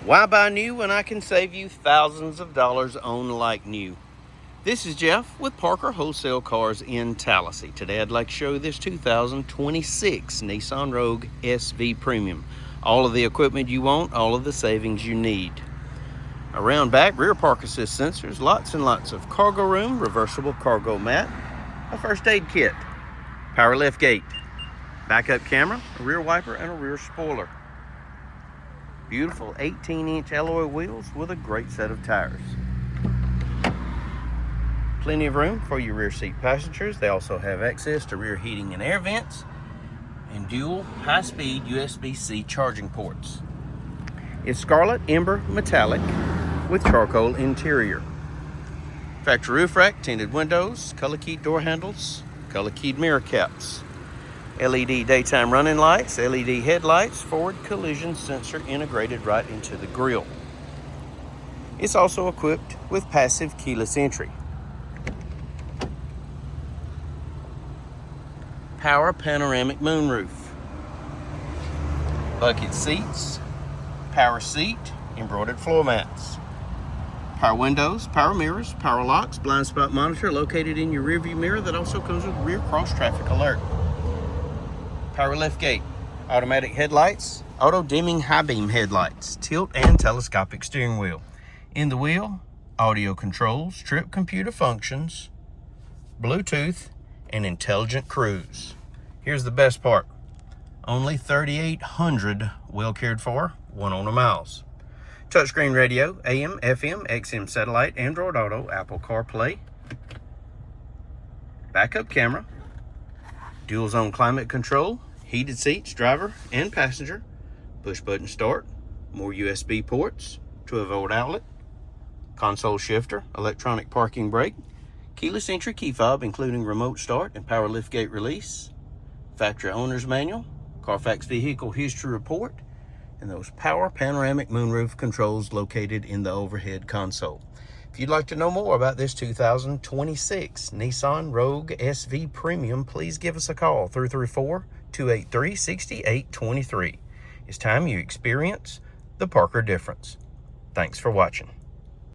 Why buy new when I can save you thousands of dollars on like new? This is Jeff with Parker Wholesale Cars in Tallassee. Today I'd like to show you this 2026 Nissan Rogue SV Premium. All of the equipment you want, all of the savings you need. Around back, rear park assist sensors, lots and lots of cargo room, reversible cargo mat, a first aid kit, power lift gate, backup camera, a rear wiper, and a rear spoiler. Beautiful 18-inch alloy wheels with a great set of tires. Plenty of room for your rear seat passengers. They also have access to rear heating and air vents and dual high-speed USB-C charging ports. It's scarlet ember metallic with charcoal interior. Factory roof rack, tinted windows, color-keyed door handles, color-keyed mirror caps. LED daytime running lights, LED headlights, forward collision sensor integrated right into the grille. It's also equipped with passive keyless entry. Power panoramic moonroof. Bucket seats, power seat, embroidered floor mats. Power windows, power mirrors, power locks, blind spot monitor located in your rearview mirror that also comes with rear cross traffic alert. Power lift gate, automatic headlights, auto dimming high beam headlights, tilt and telescopic steering wheel. In the wheel, audio controls, trip computer functions, Bluetooth, and intelligent cruise. Here's the best part. Only 3,800 well cared for, 1 owner miles. Touchscreen radio, AM, FM, XM satellite, Android Auto, Apple CarPlay. Backup camera. Dual zone climate control, heated seats, driver and passenger, push button start, more USB ports, 12-volt outlet, console shifter, electronic parking brake, keyless entry key fob including remote start and power lift gate release, factory owner's manual, Carfax vehicle history report, and those power panoramic moonroof controls located in the overhead console. If you'd like to know more about this 2026 Nissan Rogue SV Premium, please give us a call, 334-283-6823. It's time you experience the Parker difference. Thanks for watching.